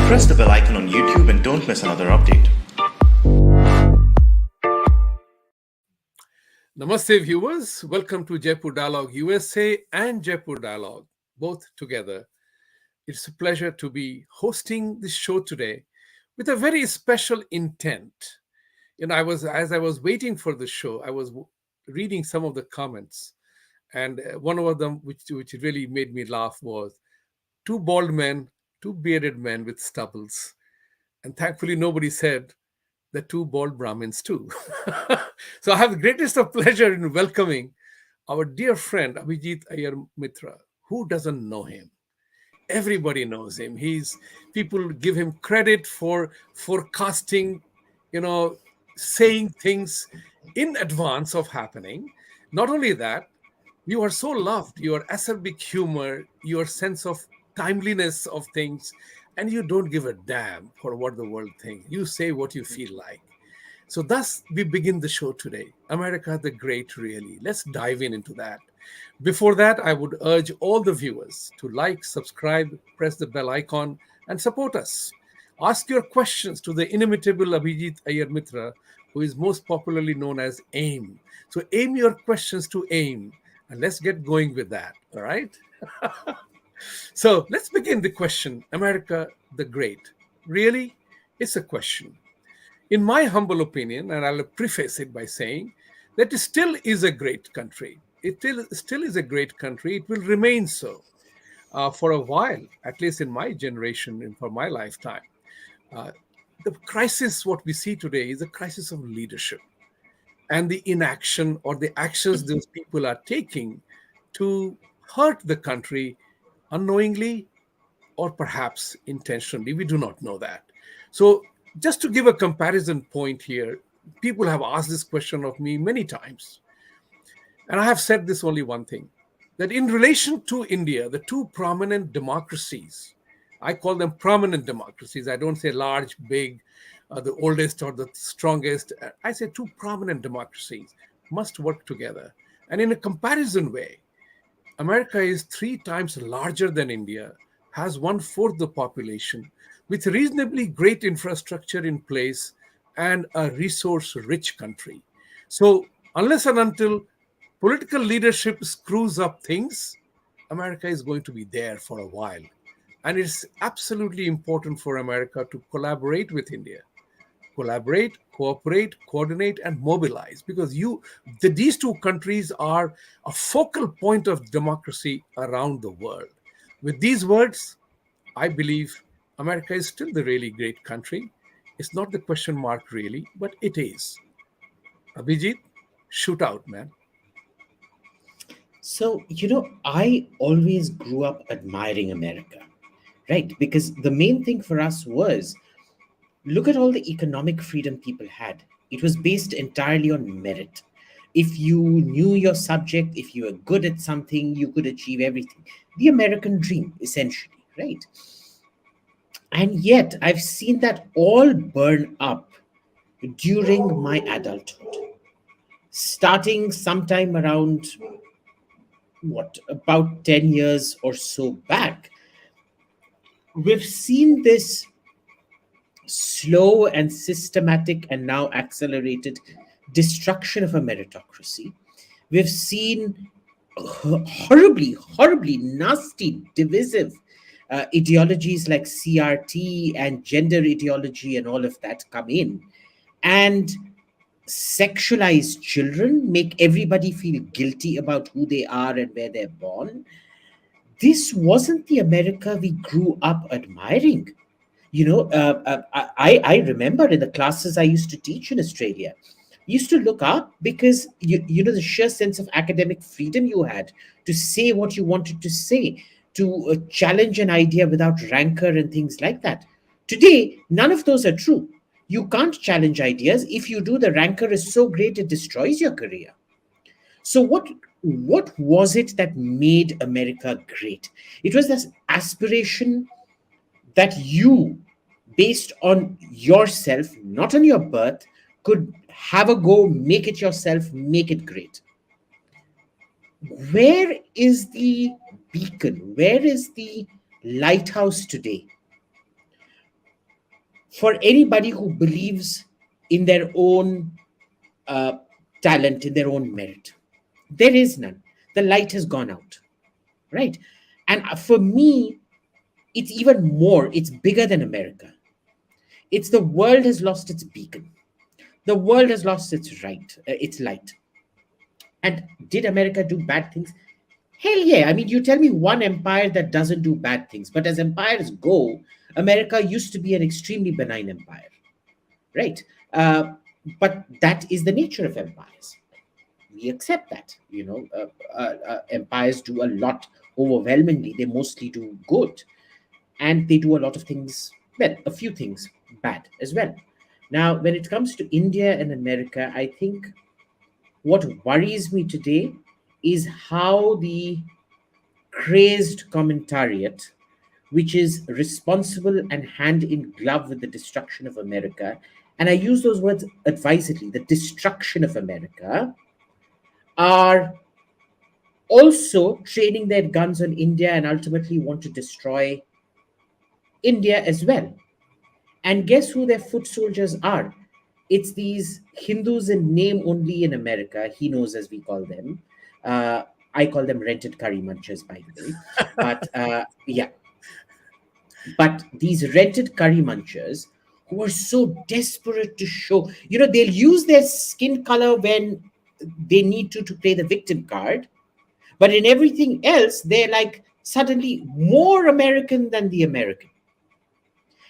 Press the bell icon on YouTube and don't miss another update. Namaste viewers, welcome to Jaipur Dialogue USA and Jaipur Dialogue, both together. It's a pleasure to be hosting this show today with a very special intent. As I was waiting for the show, I was reading some of the comments, and one of them, which really made me laugh, was two bald men, two bearded men with stubbles. And thankfully, nobody said the two bald Brahmins too. So I have the greatest of pleasure in welcoming our dear friend Abhijit Iyer Mitra. Who doesn't know him? Everybody knows him. People give him credit for forecasting, saying things in advance of happening. Not only that, you are so loved, your acerbic humor, your sense of timeliness of things, and you don't give a damn for what the world thinks. You say what you feel like. So thus we begin the show today. America the Great, really. Let's dive into that. Before that, I would urge all the viewers to like, subscribe, press the bell icon, and support us. Ask your questions to the inimitable Abhijit Iyer Mitra, who is most popularly known as AIM. So aim your questions to AIM, and let's get going with that, all right? So let's begin the question, America the Great. Really? It's a question. In my humble opinion, and I'll preface it by saying that it still is a great country. It still is a great country. It will remain so for a while, at least in my generation and for my lifetime. The crisis, what we see today, is a crisis of leadership and the inaction or the actions those people are taking to hurt the country unknowingly or perhaps intentionally. We do not know that. So just to give a comparison point here, people have asked this question of me many times. And I have said this only one thing, that in relation to India, the two prominent democracies, I call them prominent democracies. I don't say large, big, the oldest or the strongest. I say two prominent democracies must work together. And in a comparison way, America is 3 times larger than India, has 1/4 the population, with reasonably great infrastructure in place and a resource-rich country. So unless and until political leadership screws up things, America is going to be there for a while. And it's absolutely important for America to collaborate with India. Collaborate, cooperate, coordinate, and mobilize, because these two countries are a focal point of democracy around the world. With these words, I believe America is still the really great country. It's not the question mark really, but it is. Abhijit, shoot out, man. So, I always grew up admiring America, right? Because the main thing for us was look at all the economic freedom people had. It was based entirely on merit. If you knew your subject, if you were good at something, you could achieve everything. The American dream, essentially, right? And yet, I've seen that all burn up during my adulthood, starting sometime around about 10 years or so back. We've seen this slow and systematic and now accelerated destruction of a meritocracy. We've seen horribly nasty, divisive ideologies like CRT and gender ideology and all of that come in and sexualize children, make everybody feel guilty about who they are and where they're born. This wasn't the America we grew up admiring. I remember in the classes I used to teach in Australia, used to look up because the sheer sense of academic freedom you had to say what you wanted to say, to challenge an idea without rancor and things like that. Today, none of those are true. You can't challenge ideas. If you do, the rancor is so great it destroys your career. So what was it that made America great? It was this aspiration that you, based on yourself, not on your birth, could have a go, make it yourself, make it great. Where is the beacon? Where is the lighthouse today? for anybody who believes in their own uh, talent, in their own merit. There is none. The light has gone out, right? And for me, it's even more, it's bigger than America. It's the world has lost its beacon. The world has lost its light. And did America do bad things? Hell yeah. I mean, you tell me one empire that doesn't do bad things. But as empires go, America used to be an extremely benign empire, right? But that is the nature of empires. We accept that. Empires do a lot overwhelmingly. They mostly do good, and they do a lot of things well, a few things bad as well. Now, when it comes to India and America, I think what worries me today is how the crazed commentariat, which is responsible and hand in glove with the destruction of America, and I use those words advisedly, the destruction of America, are also training their guns on India and ultimately want to destroy India as well. And guess who their foot soldiers are? It's these Hindus in name only in America, Hinos as we call them. Uh, I call them rented curry munchers, by the way. But yeah, but these rented curry munchers who are so desperate to show, they'll use their skin color when they need to play the victim card, but in everything else, they're like suddenly more American than the American.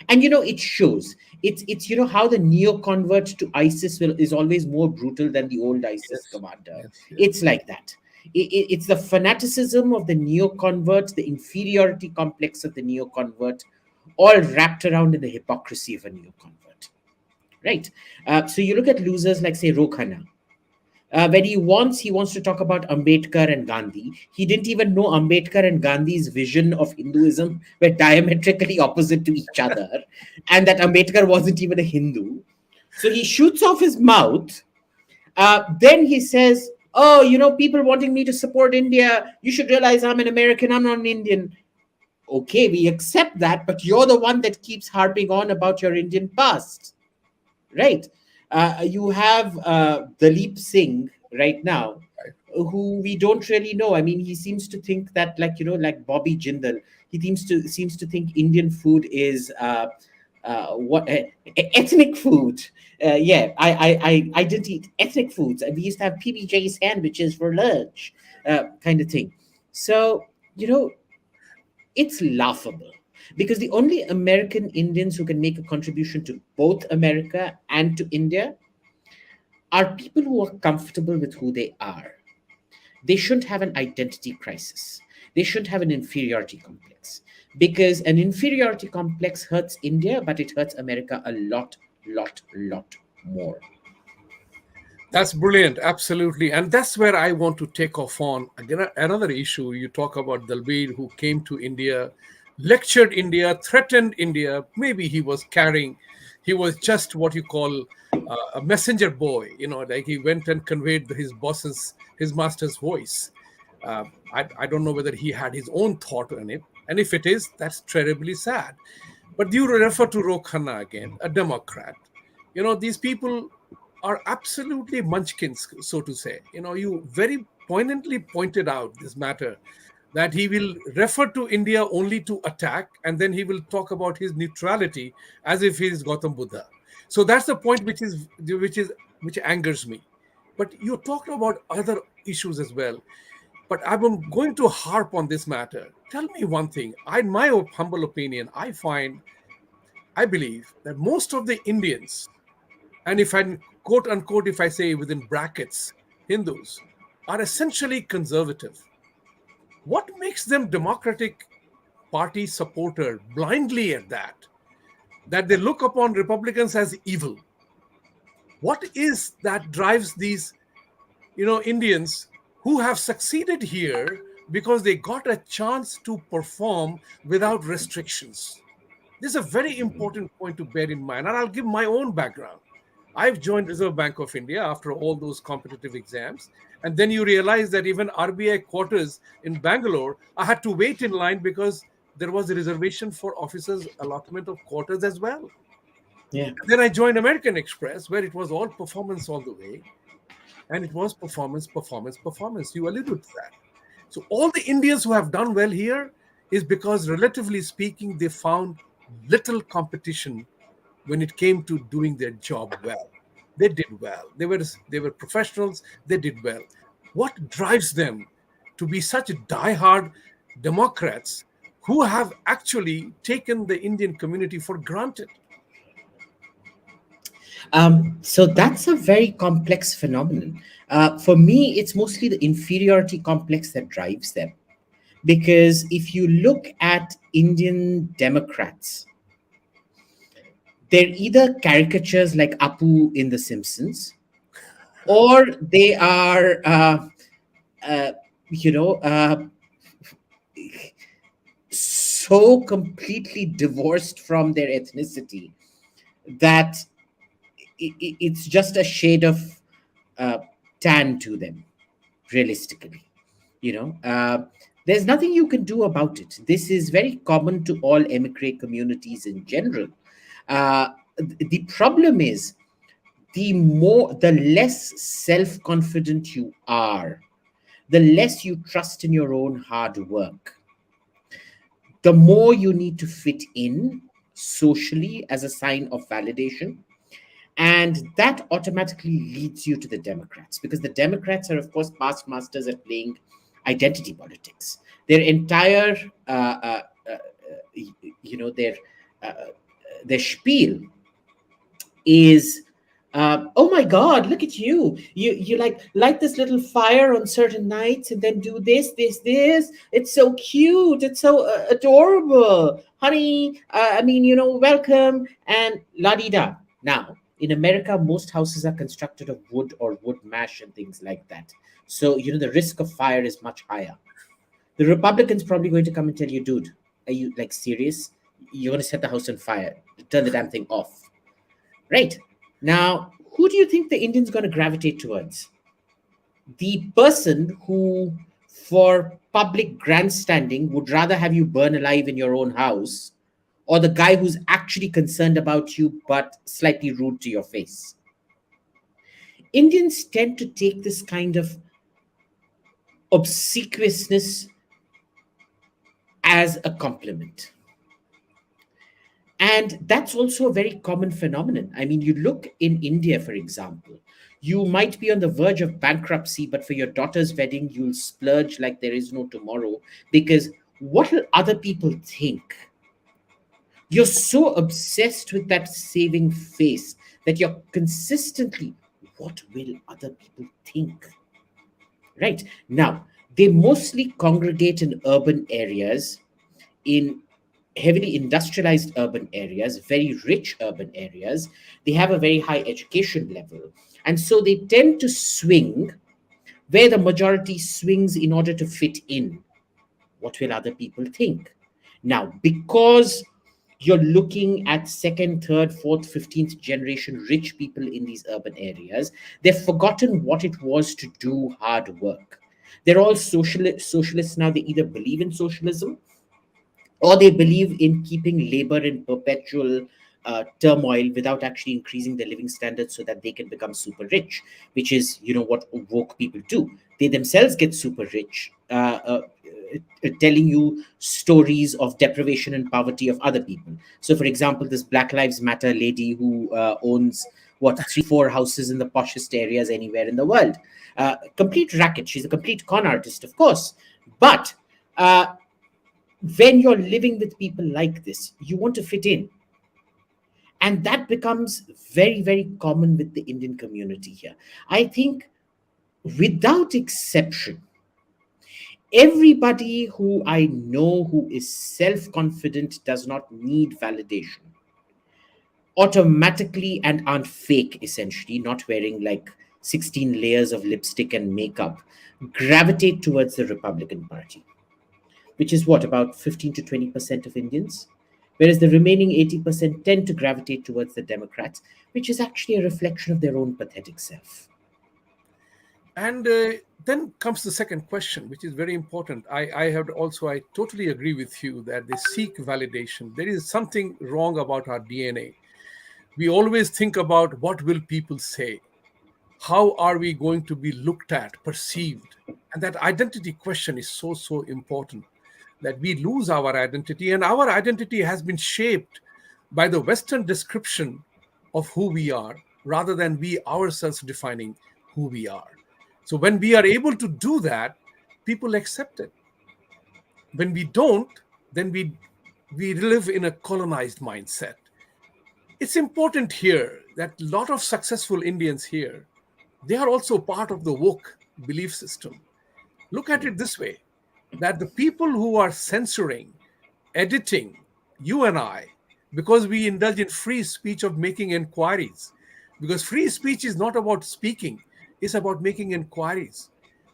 And it shows. It's how the neo convert to ISIS is always more brutal than the old ISIS Yes, commander. yes, yes. It's like that. It's the fanaticism of the neo convert, the inferiority complex of the neo convert, all wrapped around in the hypocrisy of a neo convert, right? So you look at losers like, say, Rokhana. When he wants to talk about Ambedkar and Gandhi. He didn't even know Ambedkar and Gandhi's vision of Hinduism were diametrically opposite to each other, and that Ambedkar wasn't even a Hindu. So he shoots off his mouth. Then he says, "Oh, people wanting me to support India. You should realize I'm an American. I'm not an Indian." Okay, we accept that, but you're the one that keeps harping on about your Indian past, right? You have Dalip Singh right now, who we don't really know. I mean, he seems to think that, like Bobby Jindal, he seems to think Indian food is ethnic food. Yeah, I didn't eat ethnic foods. We used to have PBJ sandwiches for lunch, kind of thing. So it's laughable because the only American Indians who can make a contribution to both America and to India are people who are comfortable with who they are. They shouldn't have an identity crisis. They shouldn't have an inferiority complex because an inferiority complex hurts India, but it hurts America a lot more. That's brilliant, absolutely. And that's where I want to take off on. Again, another issue. You talk about Dalbir, who came to India, lectured India, threatened India. Maybe he was just what you call a messenger boy, like he went and conveyed his master's voice. I don't know whether he had his own thought on it. And if it is, that's terribly sad. But you refer to Rokhanna again, a Democrat. These people are absolutely munchkins, so to say. You very poignantly pointed out this matter that he will refer to India only to attack, and then he will talk about his neutrality as if he is Gautam Buddha. So that's the point which angers me. But you talked about other issues as well. But I'm going to harp on this matter. Tell me one thing. In my humble opinion, I believe that most of the Indians, and if I quote unquote, if I say within brackets, Hindus, are essentially conservative. What makes them Democratic Party supporter blindly at that? That they look upon Republicans as evil. What is that drives these, Indians who have succeeded here because they got a chance to perform without restrictions? This is a very important point to bear in mind, and I'll give my own background. I've joined Reserve Bank of India after all those competitive exams. And then you realize that even RBI quarters in Bangalore, I had to wait in line because there was a reservation for officers' allotment of quarters as well. Yeah. Then I joined American Express, where it was all performance all the way. And it was performance, performance, performance. You alluded to that. So all the Indians who have done well here is because, relatively speaking, they found little competition when it came to doing their job well. They did well. They were professionals. They did well. What drives them to be such diehard Democrats who have actually taken the Indian community for granted? So that's a very complex phenomenon. For me, it's mostly the inferiority complex that drives them. Because if you look at Indian Democrats, they're either caricatures like Apu in The Simpsons, or they are, uh, you know, so completely divorced from their ethnicity that it's just a shade of uh, tan to them, realistically. You know, there's nothing you can do about it. This is very common to all emigre communities in general. The problem is, the less self-confident you are, the less you trust in your own hard work, the more you need to fit in socially as a sign of validation. And that automatically leads you to the Democrats, because the Democrats are, of course, past masters at playing identity politics. Their entire, you know, uh, their spiel is, oh my God, look at you! You like light this little fire on certain nights, and then do this. It's so cute. It's so adorable, honey. I mean, welcome and la di da. Now, in America, most houses are constructed of wood or wood mash and things like that. So the risk of fire is much higher. The Republicans probably going to come and tell you, dude, are you like serious? You're going to set the house on fire. Turn the damn thing off. Right. Now, who do you think the Indians going to gravitate towards? The person who, for public grandstanding, would rather have you burn alive in your own house, or the guy who's actually concerned about you but slightly rude to your face? Indians tend to take this kind of obsequiousness as a compliment. And that's also a very common phenomenon. I mean, you look in India, for example, you might be on the verge of bankruptcy, but for your daughter's wedding, you'll splurge like there is no tomorrow, because what will other people think? You're so obsessed with that saving face that you're consistently, what will other people think? Right. Now, they mostly congregate in urban areas, in heavily industrialized urban areas, very rich urban areas. They have a very high education level. And so they tend to swing where the majority swings in order to fit in. What will other people think? Now, because you're looking at second, third, fourth, 15th generation rich people in these urban areas, they've forgotten what it was to do hard work. They're all socialists now. They either believe in socialism, or they believe in keeping labor in perpetual turmoil without actually increasing their living standards so that they can become super rich, which is what woke people do. They themselves get super rich, telling you stories of deprivation and poverty of other people. So, for example, this Black Lives Matter lady who owns what, 3 4 houses in the poshest areas anywhere in the world. Complete racket. She's a complete con artist, of course. But when you're living with people like this, you want to fit in. And that becomes very, very common with the Indian community here. I think, without exception, everybody who I know who is self confident, does not need validation, automatically, and aren't fake, essentially, not wearing like 16 layers of lipstick and makeup, gravitate towards the Republican Party, which is what, about 15 to 20% of Indians, whereas the remaining 80% tend to gravitate towards the Democrats, which is actually a reflection of their own pathetic self. And then comes the second question, which is very important. I totally agree with you that they seek validation. There is something wrong about our DNA. We always think about what will people say? How are we going to be looked at, perceived? And that identity question is so, so important, that we lose our identity. And our identity has been shaped by the Western description of who we are rather than we ourselves defining who we are. So when we are able to do that, people accept it. When we don't, then we live in a colonized mindset. It's important here that a lot of successful Indians here, they are also part of the woke belief system. Look at it this way, that the people who are censoring, editing you and I, because we indulge in free speech of making inquiries, because free speech is not about speaking, it's about making inquiries.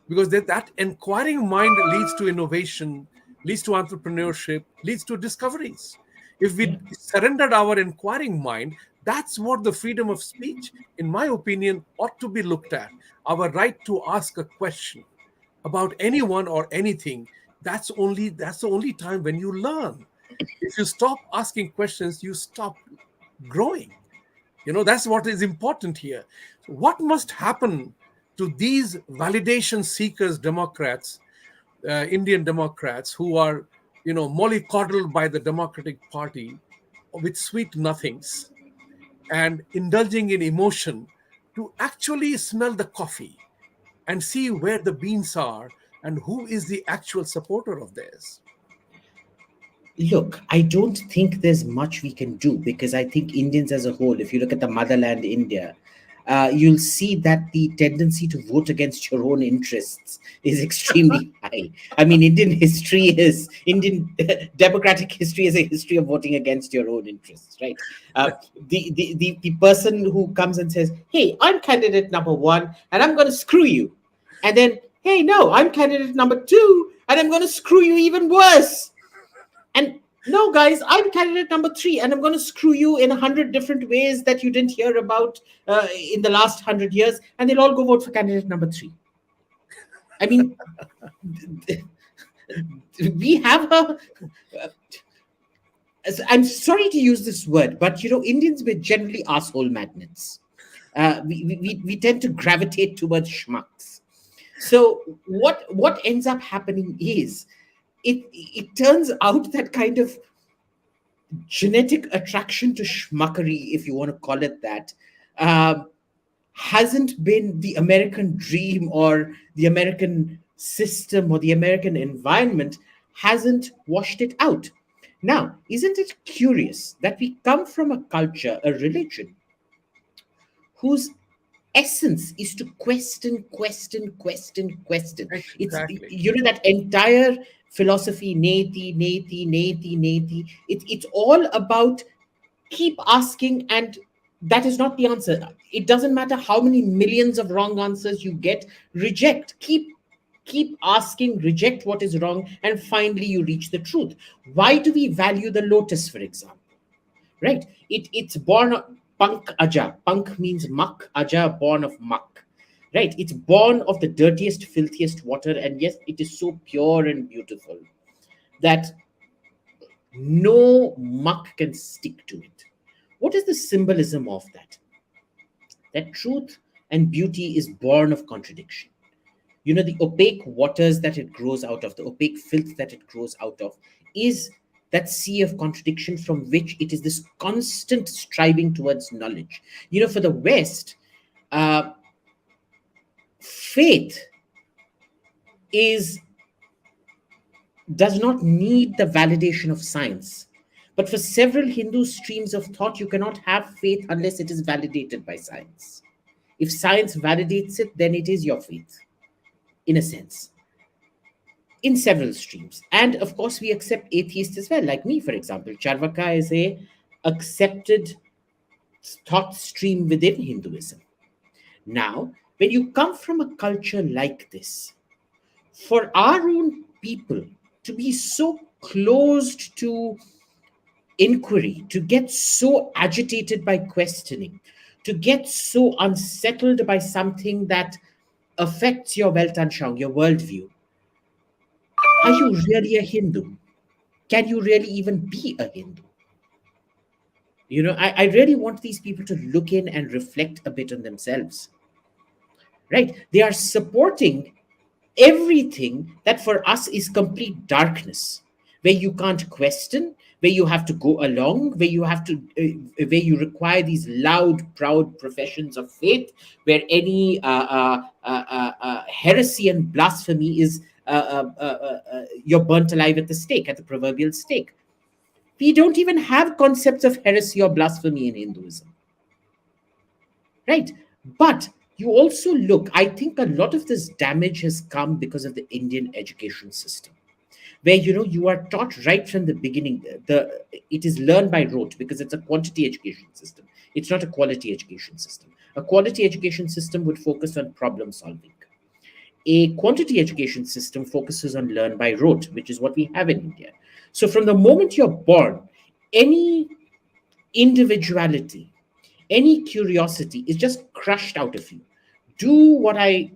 Because that inquiring mind leads to innovation, leads to entrepreneurship, leads to discoveries. If Yeah. we surrendered our inquiring mind, that's what the freedom of speech, in my opinion, ought to be looked at. Our right to ask a question about anyone or anything. That's the only time when you learn. If you stop asking questions, you stop growing. That's what is important here. So what must happen to these validation seekers Democrats, Indian Democrats, who are mollycoddled by the Democratic Party with sweet nothings and indulging in emotion, to actually smell the coffee and see where the beans are and who is the actual supporter of theirs? Look, I don't think there's much we can do, because I think Indians as a whole, if you look at the motherland India, you'll see that the tendency to vote against your own interests is extremely high. I mean, Indian democratic history is a history of voting against your own interests, right? The person who comes and says, "Hey, I'm candidate number one, and I'm going to screw you," and then, "Hey, no, I'm candidate number two, and I'm going to screw you even worse." And no, guys, I'm candidate number three, and I'm going to screw you in 100 different ways that you didn't hear about in the last 100 years, and they'll all go vote for candidate number three. I mean, we have a. I'm sorry to use this word, but Indians were generally asshole magnets. We tend to gravitate towards schmucks. So what ends up happening is it turns out that kind of genetic attraction to schmuckery, if you want to call it that, um, hasn't been the American dream, or the American system, or the American environment hasn't washed it out. Now, isn't it curious that we come from a culture, a religion, whose essence is to question, question, question, question. It's Exactly. that entire philosophy, neti, neti, neti, neti. It's all about keep asking, and that is not the answer. It doesn't matter how many millions of wrong answers you get. Reject. Keep asking, reject what is wrong, and finally you reach the truth. Why do we value the lotus, for example? Right? It's born of punk aja. Punk means muck, aja born of muck. Right? It's born of the dirtiest, filthiest water, and yes, it is so pure and beautiful that no muck can stick to it. What is the symbolism of that? That truth and beauty is born of contradiction. The opaque waters that it grows out of, the opaque filth that it grows out of, is that sea of contradiction from which it is this constant striving towards knowledge. For the West, uh, faith is does not need the validation of science. But for several Hindu streams of thought, you cannot have faith unless it is validated by science. If science validates it, then it is your faith, in a sense, in several streams. And of course, we accept atheists as well, like me, for example. Charvaka is a accepted thought stream within Hinduism. Now, when you come from a culture like this, for our own people to be so closed to inquiry, to get so agitated by questioning, to get so unsettled by something that affects your Weltanschauung, your worldview, are you really a Hindu? Can you really even be a Hindu? I really want these people to look in and reflect a bit on themselves, right? They are supporting everything that for us is complete darkness, where you can't question, where you have to go along, where you have to where you require these loud proud professions of faith, where any heresy and blasphemy is you're burnt alive at the stake, at the proverbial stake. We don't even have concepts of heresy or blasphemy in Hinduism, right? But you also look, I think a lot of this damage has come because of the Indian education system, where you are taught right from the beginning. It is learned by rote because it's a quantity education system. It's not a quality education system. A quality education system would focus on problem solving. A quantity education system focuses on learn by rote, which is what we have in India. So from the moment you're born, any individuality, any curiosity is just crushed out of you. Do what I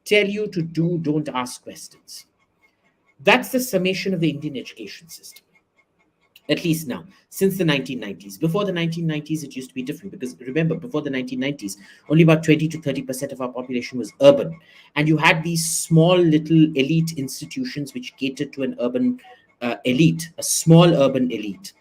tell you to do, don't ask questions. That's the summation of the Indian education system, at least now, since the 1990s. Before the 1990s, it used to be different because remember, before the 1990s, only about 20 to 30% of our population was urban. And you had these small little elite institutions which catered to an urban elite, a small urban elite.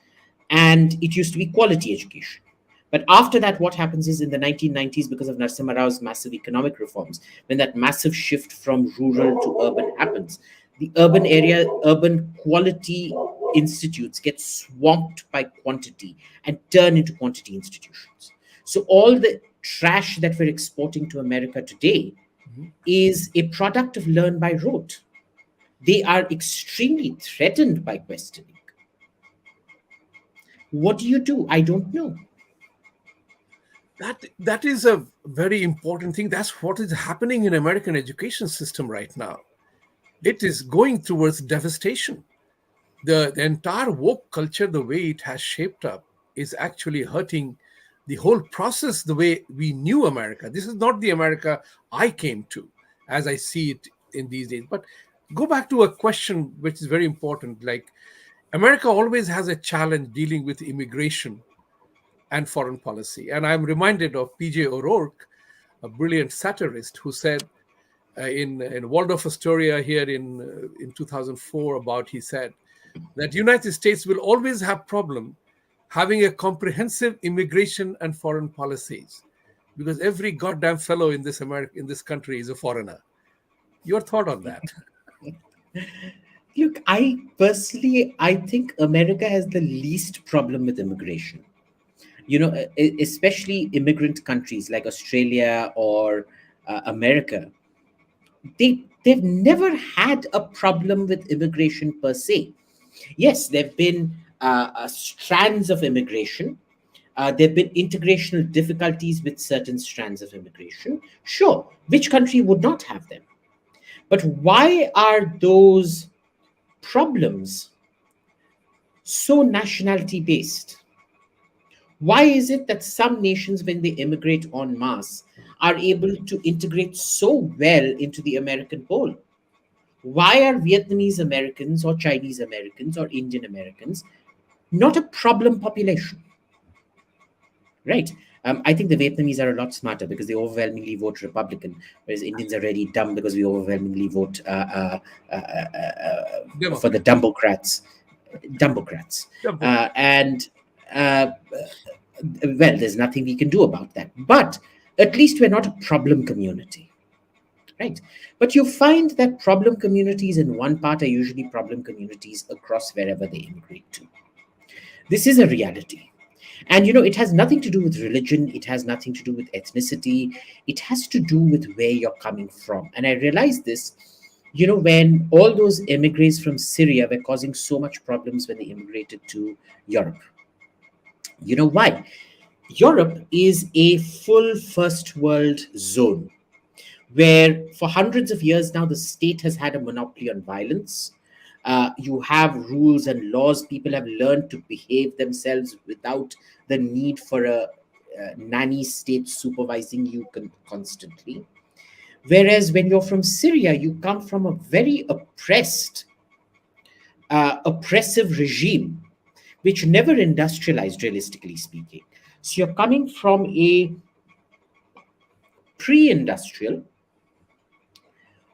And it used to be quality education. But after that, what happens is in the 1990s, because of Narasimha Rao's massive economic reforms, when that massive shift from rural to urban happens, the urban quality institutes get swamped by quantity and turn into quantity institutions. So all the trash that we're exporting to America today is a product of learn by rote. They are extremely threatened by questioning. What do you do? I don't know. That is a very important thing. That's what is happening in American education system right now. It is going towards devastation. The entire woke culture, the way it has shaped up, is actually hurting the whole process the way we knew America. This is not the America I came to as I see it in these days. But go back to a question which is very important. Like, America always has a challenge dealing with immigration and foreign policy. And I'm reminded of P.J. O'Rourke, a brilliant satirist, who said in Waldorf Astoria here in 2004 about, he said that United States will always have problem having a comprehensive immigration and foreign policies because every goddamn fellow in this country is a foreigner. Your thought on that? Look, I think America has the least problem with immigration. Especially immigrant countries like Australia or America. They've never had a problem with immigration per se. Yes, there've been strands of immigration. There've been integrational difficulties with certain strands of immigration. Sure, which country would not have them? But why are those problems so nationality based? Why is it that some nations, when they immigrate en masse, are able to integrate so well into the American whole? Why are Vietnamese Americans or Chinese Americans or Indian Americans not a problem population? Right? I think the Vietnamese are a lot smarter because they overwhelmingly vote Republican, whereas Indians are really dumb because we overwhelmingly vote for the Dumbocrats. And well, there's nothing we can do about that. But at least we're not a problem community, right? But you find that problem communities in one part are usually problem communities across wherever they immigrate to. This is a reality. And it has nothing to do with religion, it has nothing to do with ethnicity, it has to do with where you're coming from. And I realized this, when all those emigres from Syria were causing so much problems when they immigrated to Europe. You know why? Europe is a full first world zone where for hundreds of years now the state has had a monopoly on violence. You have rules and laws. People have learned to behave themselves without the need for a nanny state supervising you constantly. Whereas when you're from Syria, you come from a very oppressive regime which never industrialized, realistically speaking. So you're coming from a pre industrial,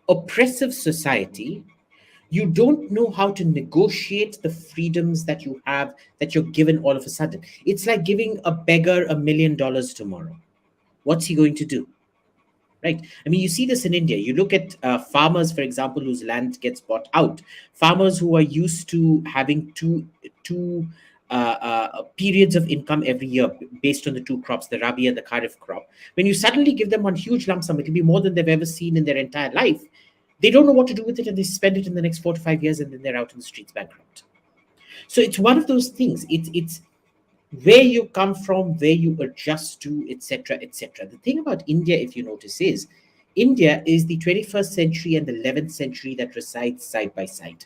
oppressive society. You don't know how to negotiate the freedoms that you have, that you're given all of a sudden. It's like giving a beggar $1 million tomorrow. What's he going to do? Right? I mean, you see this in India. You look at farmers, for example, whose land gets bought out. Farmers who are used to having two periods of income every year based on the two crops, the rabi and the kharif crop. When you suddenly give them one huge lump sum, it'll be more than they've ever seen in their entire life. They don't know what to do with it, and they spend it in the next 4 to 5 years, and then they're out in the streets bankrupt. So it's one of those things. It's where you come from, where you adjust to, etc., etc. The thing about India, if you notice, is India is the 21st century and the 11th century that resides side by side.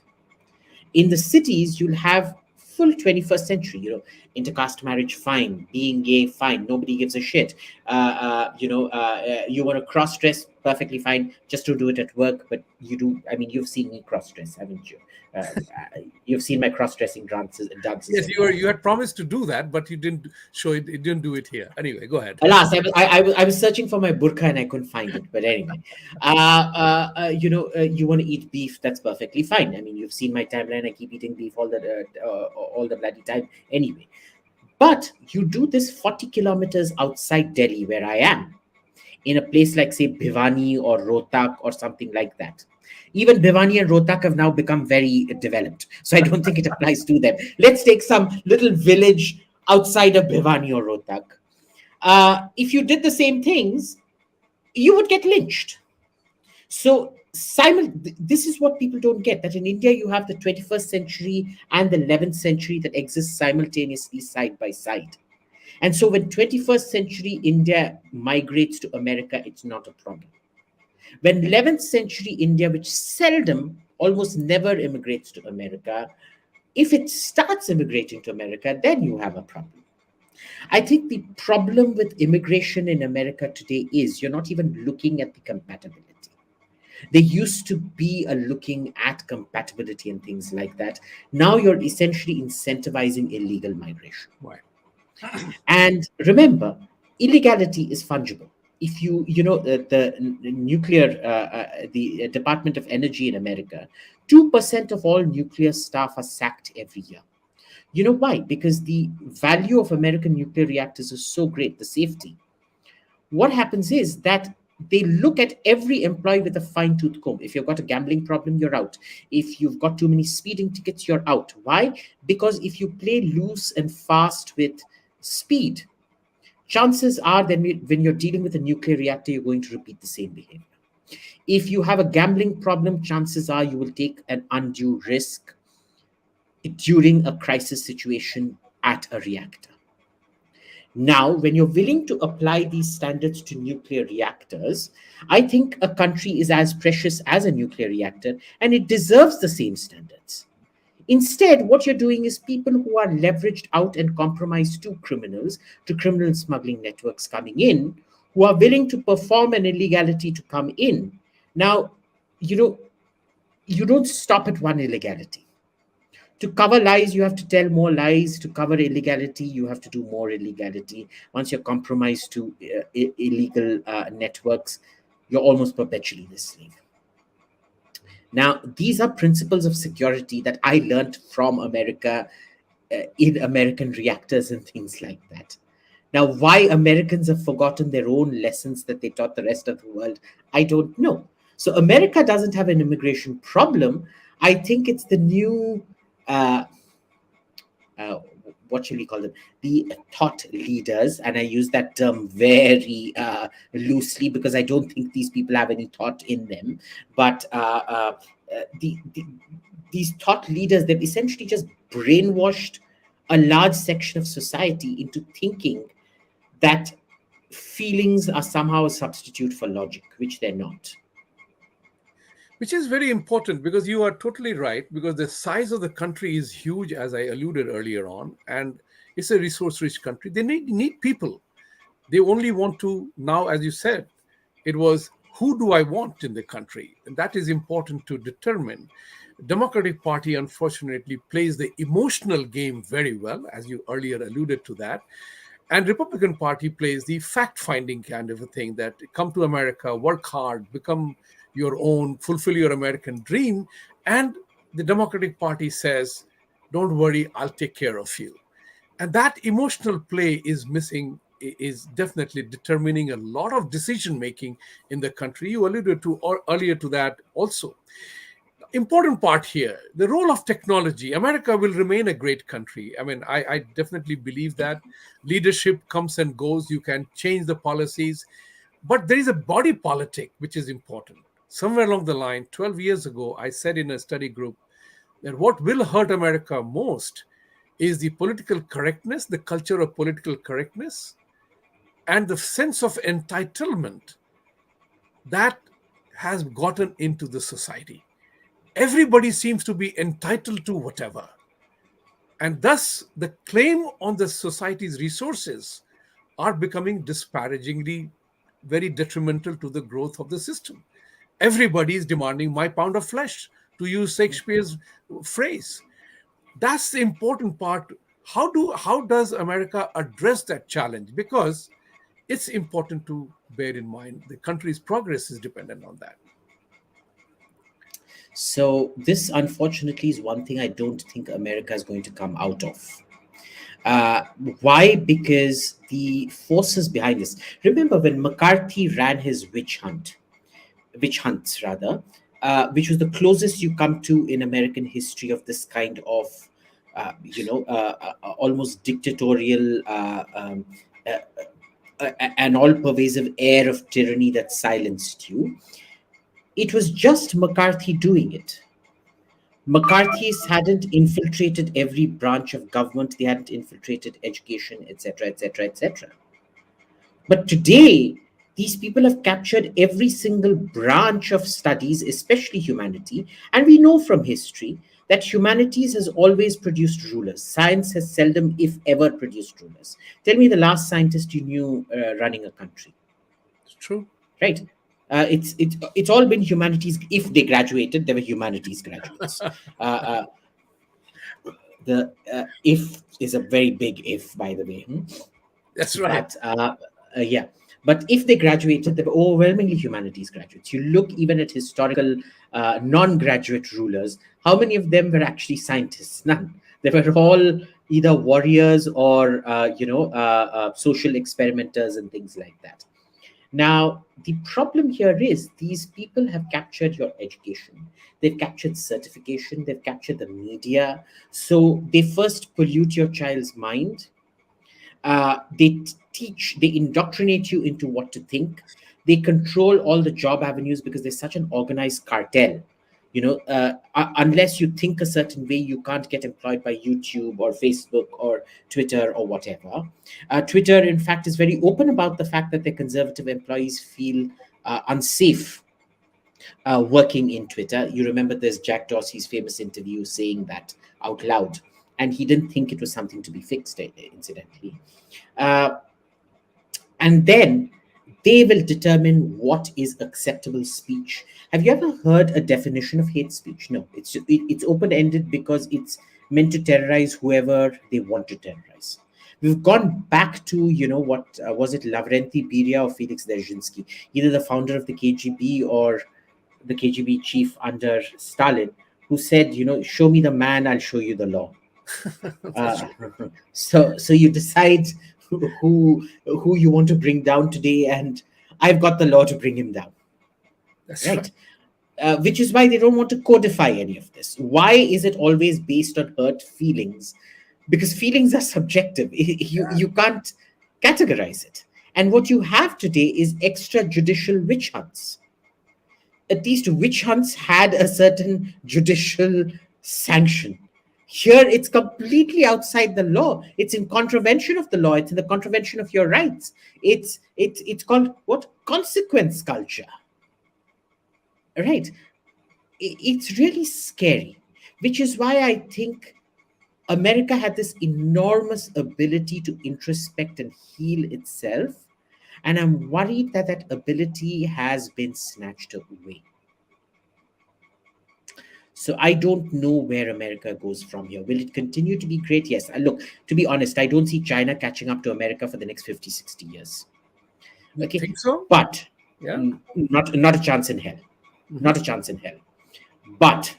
In the cities, you'll have full 21st century, intercaste marriage, fine, being gay, fine, nobody gives a shit. You want to cross dress, perfectly fine, just to do it at work, but you do. I mean, you've seen me cross dress, haven't you? You've seen my cross dressing dances. Yes, you had promised to do that, but you didn't show it. You didn't do it here. Anyway, go ahead. Alas, I was searching for my burqa and I couldn't find it. But anyway, you want to eat beef, that's perfectly fine. I mean, you've seen my timeline. I keep eating beef all the bloody time. Anyway, but you do this 40 kilometers outside Delhi, where I am, in a place like, say, Bhiwani or Rohtak or something like that. Even Bhiwani and Rohtak have now become very developed. So I don't think it applies to them. Let's take some little village outside of Bhiwani or Rohtak. If you did the same things, you would get lynched. So this is what people don't get, that in India you have the 21st century and the 11th century that exist simultaneously side by side. And so when 21st century India migrates to America, it's not a problem. When 11th century India, which seldom, almost never immigrates to America, if it starts immigrating to America, then you have a problem. I think the problem with immigration in America today is you're not even looking at the compatibility. There used to be a looking at compatibility and things like that. Now you're essentially incentivizing illegal migration. Right. And remember, illegality is fungible. If the nuclear, the Department of Energy in America, 2% of all nuclear staff are sacked every year. You know why? Because the value of American nuclear reactors is so great, the safety. What happens is that they look at every employee with a fine-tooth comb. If you've got a gambling problem, you're out. If you've got too many speeding tickets, you're out. Why? Because if you play loose and fast with speed, chances are that when you're dealing with a nuclear reactor, you're going to repeat the same behavior. If you have a gambling problem, chances are you will take an undue risk during a crisis situation at a reactor. Now, when you're willing to apply these standards to nuclear reactors, I think a country is as precious as a nuclear reactor and it deserves the same standards. Instead, what you're doing is people who are leveraged out and compromised to criminal smuggling networks coming in, who are willing to perform an illegality to come in. Now, you don't stop at one illegality. To cover lies, you have to tell more lies. To cover illegality, you have to do more illegality. Once you're compromised to illegal networks, you're almost perpetually the slave. Now, these are principles of security that I learned from America in American reactors and things like that. Now, why Americans have forgotten their own lessons that they taught the rest of the world, I don't know. So America doesn't have an immigration problem. I think it's the new, what shall we call them? The thought leaders. And I use that term very loosely because I don't think these people have any thought in them. But these thought leaders, they've essentially just brainwashed a large section of society into thinking that feelings are somehow a substitute for logic, which they're not. Which is very important because you are totally right, because the size of the country is huge, as I alluded earlier on, and it's a resource-rich country. They need people. They only want to, now, as you said, it was who do I want in the country? And that is important to determine. Democratic Party, unfortunately, plays the emotional game very well, as you earlier alluded to that. And Republican Party plays the fact-finding kind of a thing that come to America, work hard, become your own, fulfill your American dream. And the Democratic Party says, don't worry, I'll take care of you. And that emotional play is missing, is definitely determining a lot of decision making in the country. You alluded to or earlier to that also. Important part here, the role of technology. America will remain a great country. I mean, I definitely believe that leadership comes and goes. You can change the policies, but there is a body politic which is important. Somewhere along the line, 12 years ago, I said in a study group that what will hurt America most is the political correctness, the culture of political correctness, and the sense of entitlement that has gotten into the society. Everybody seems to be entitled to whatever. And thus, the claim on the society's resources are becoming disparagingly very detrimental to the growth of the system. Everybody is demanding my pound of flesh, to use Shakespeare's phrase. That's the important part. How does America address that challenge? Because it's important to bear in mind the country's progress is dependent on that. So this, unfortunately, is one thing I don't think America is going to come out of. Uh, why? Because the forces behind this. Remember when McCarthy ran his witch hunts rather, which was the closest you come to in American history of this kind of, almost dictatorial uh, and all-pervasive air of tyranny that silenced you. It was just McCarthy doing it. McCarthy's hadn't infiltrated every branch of government, they hadn't infiltrated education, etc., etc., etc. But today, these people have captured every single branch of studies, especially humanity. And we know from history that humanities has always produced rulers. Science has seldom, if ever, produced rulers. Tell me the last scientist you knew running a country. It's true. Right? It's all been humanities. If they graduated, they were humanities graduates. Uh, the if is a very big if, by the way. That's right. But yeah, but if they graduated, they were overwhelmingly humanities graduates. You look even at historical non-graduate rulers. How many of them were actually scientists? None. They were all either warriors or social experimenters and things like that. Now, the problem here is these people have captured your education. They've captured certification. They've captured the media. So they first pollute your child's mind. They indoctrinate you into what to think. They control all the job avenues because there's such an organized cartel. Unless you think a certain way, you can't get employed by YouTube or Facebook or Twitter or whatever. Twitter, in fact, is very open about the fact that their conservative employees feel unsafe working in Twitter. You remember there's Jack Dorsey's famous interview saying that out loud, and he didn't think it was something to be fixed, incidentally. And then they will determine what is acceptable speech. Have you ever heard a definition of hate speech? No, it's open-ended because it's meant to terrorize whoever they want to terrorize. We've gone back to, what was it, Lavrenti Beria or Felix Dzerzhinsky, either the founder of the KGB or the KGB chief under Stalin, who said, show me the man, I'll show you the law. So you decide who you want to bring down today, and I've got the law to bring him down. That's right. Which is why they don't want to codify any of this. Why is it always based on hurt feelings? Because feelings are subjective. You can't categorize it. And what you have today is extrajudicial witch hunts. At least witch hunts had a certain judicial sanction. Here, it's completely outside the law. It's in contravention of the law. It's in the contravention of your rights. It's called what? Consequence culture. Right? It's really scary, which is why I think America had this enormous ability to introspect and heal itself. And I'm worried that that ability has been snatched away. So I don't know where America goes from here. Will it continue to be great? Yes. Look, to be honest, I don't see China catching up to America for the next 50, 60 years. You Okay. think so? But Yeah. not a chance in hell. Mhm. Not a chance in hell. But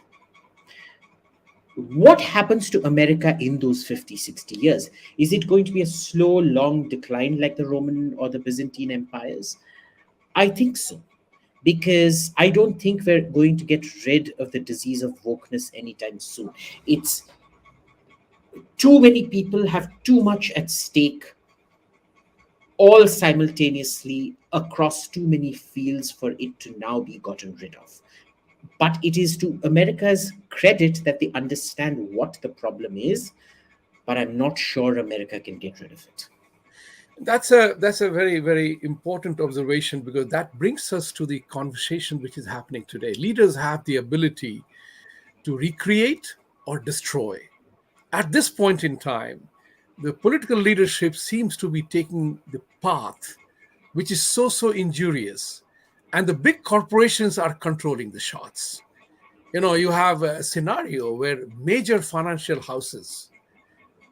what happens to America in those 50, 60 years? Is it going to be a slow, long decline like the Roman or the Byzantine empires? I think so. Because I don't think we're going to get rid of the disease of wokeness anytime soon. It's too many people have too much at stake all simultaneously across too many fields for it to now be gotten rid of. But it is to America's credit that they understand what the problem is, but I'm not sure America can get rid of it. That's a very, very important observation, because that brings us to the conversation which is happening today. Leaders have the ability to recreate or destroy. At this point in time, the political leadership seems to be taking the path which is so injurious, and the big corporations are controlling the shots. You have a scenario where major financial houses,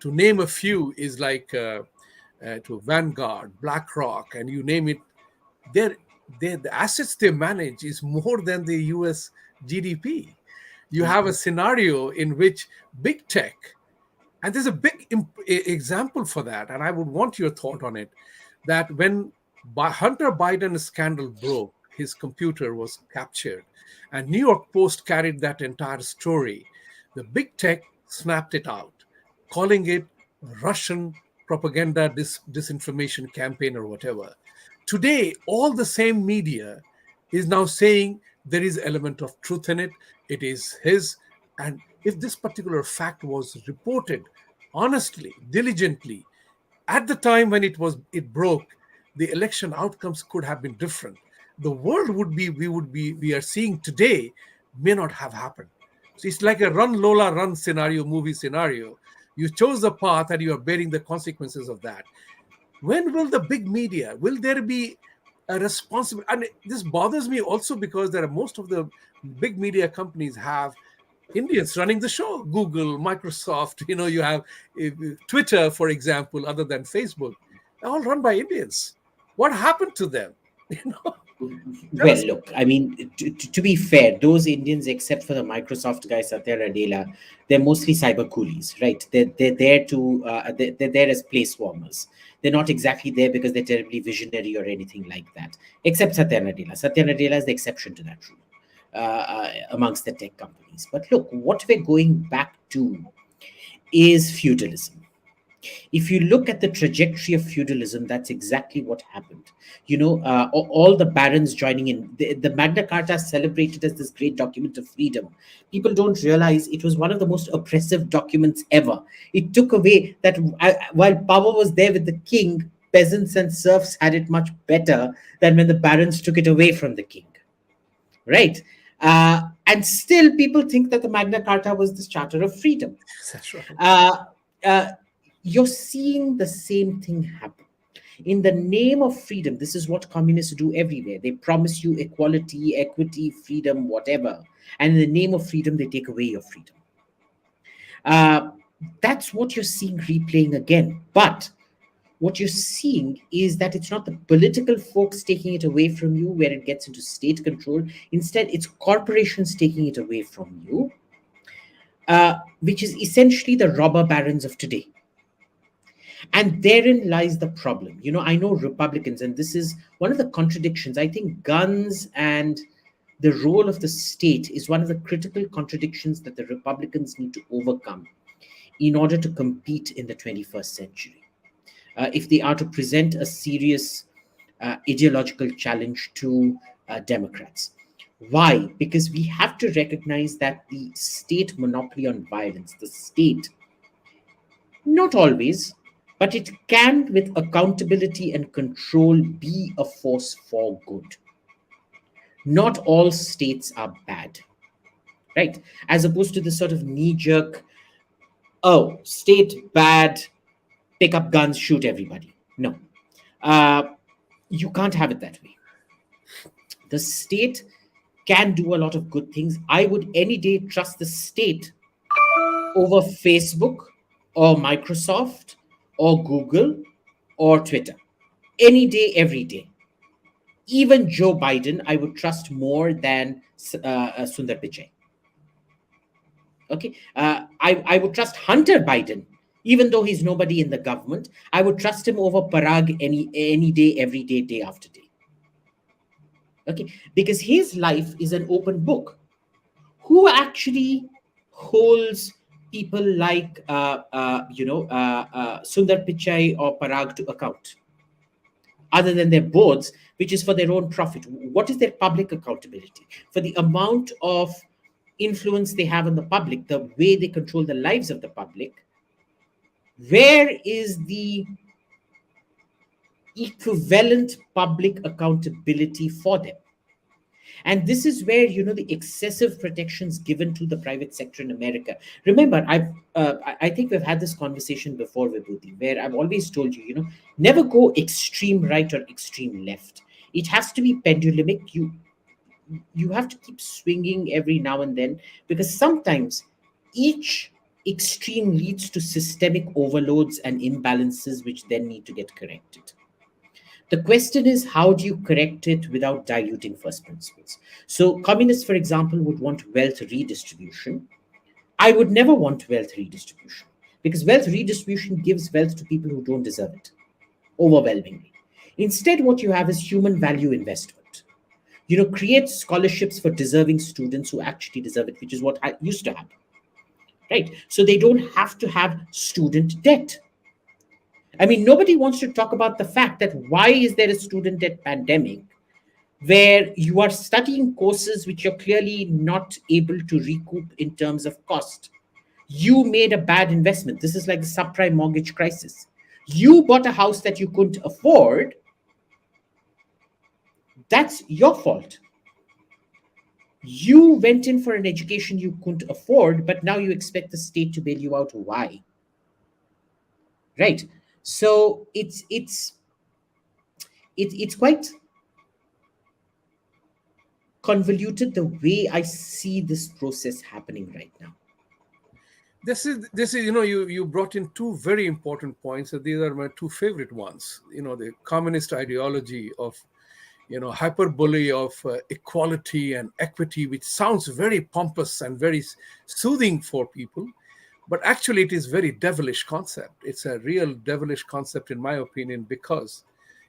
to name a few, is like to Vanguard, BlackRock, and you name it. The assets they manage is more than the US GDP. You have a scenario in which big tech, and there's a big example for that, and I would want your thought on it, that when Hunter Biden's scandal broke, his computer was captured, and New York Post carried that entire story. The big tech snapped it out, calling it Russian propaganda disinformation campaign or whatever. Today, all the same media is now saying there is element of truth in it. It is his. And if this particular fact was reported honestly, diligently, at the time when it broke, the election outcomes could have been different. The world we are seeing today may not have happened. So it's like a run Lola run scenario, movie scenario. You chose the path and you are bearing the consequences of that. When will the big media, will there be a responsible? And this bothers me also because there are most of the big media companies have Indians running the show. Google, Microsoft, you have Twitter, for example, other than Facebook. They're all run by Indians. What happened to them? You know, tell Well, us. look, I mean, to be fair, those Indians, except for the Microsoft guy, Satya Nadella, they're mostly cyber coolies, right? They're there to, they're there as place warmers. They're not exactly there because they're terribly visionary or anything like that, except Satya Nadella. Satya Nadella is the exception to that rule amongst the tech companies. But look, what we're going back to is feudalism. If you look at the trajectory of feudalism, that's exactly what happened. All the barons joining in. The Magna Carta is celebrated as this great document of freedom. People don't realize it was one of the most oppressive documents ever. It took away that while power was there with the king, peasants and serfs had it much better than when the barons took it away from the king. Right? And still, people think that the Magna Carta was this charter of freedom. That's right. Uh, uh, you're seeing the same thing happen. In the name of freedom, this is what communists do everywhere. They promise you equality, equity, freedom, whatever. And in the name of freedom, they take away your freedom. Uh, that's what you're seeing replaying again. But what you're seeing is that it's not the political folks taking it away from you where it gets into state control. Instead, it's corporations taking it away from you, which is essentially the robber barons of today. And therein lies the problem. I know Republicans, and this is one of the contradictions. I think guns and the role of the state is one of the critical contradictions that the Republicans need to overcome in order to compete in the 21st century. If they are to present a serious ideological challenge to Democrats. Why? Because we have to recognize that the state monopoly on violence, the state, not always, but it can, with accountability and control, be a force for good. Not all states are bad, right? As opposed to this sort of knee jerk, oh, state bad, pick up guns, shoot everybody. No. Uh, You can't have it that way. The state can do a lot of good things. I would any day trust the state over Facebook or Microsoft or Google or Twitter. Any day, every day. Even Joe Biden, I would trust more than Sundar Pichai. Okay, I would trust Hunter Biden, even though he's nobody in the government. I would trust him over Parag any day, every day, day after day. Okay, because his life is an open book. Who actually holds people like Sundar Pichai or Parag to account, other than their boards, which is for their own profit? What is their public accountability for the amount of influence they have on the public, the way they control the lives of the public? Where is the equivalent public accountability for them? And this is where, the excessive protections given to the private sector in America. Remember, I think we've had this conversation before, Vibhuti, where I've always told you, never go extreme right or extreme left. It has to be pendulumic. You have to keep swinging every now and then, because sometimes each extreme leads to systemic overloads and imbalances which then need to get corrected. The question is, how do you correct it without diluting first principles? So communists, for example, would want wealth redistribution. I would never want wealth redistribution, because wealth redistribution gives wealth to people who don't deserve it, overwhelmingly. Instead, what you have is human value investment. Create scholarships for deserving students who actually deserve it, which is what used to happen, right? So they don't have to have student debt. I mean, nobody wants to talk about the fact that why is there a student debt pandemic where you are studying courses which you're clearly not able to recoup in terms of cost? You made a bad investment. This is like the subprime mortgage crisis. You bought a house that you couldn't afford. That's your fault. You went in for an education you couldn't afford, but now you expect the state to bail you out. Why? Right? So it's quite convoluted the way I see this process happening right now. This is you brought in two very important points, and these are my two favorite ones. The communist ideology of hyperbole of equality and equity, which sounds very pompous and very soothing for people. But actually, it is very devilish concept. It's a real devilish concept, in my opinion, because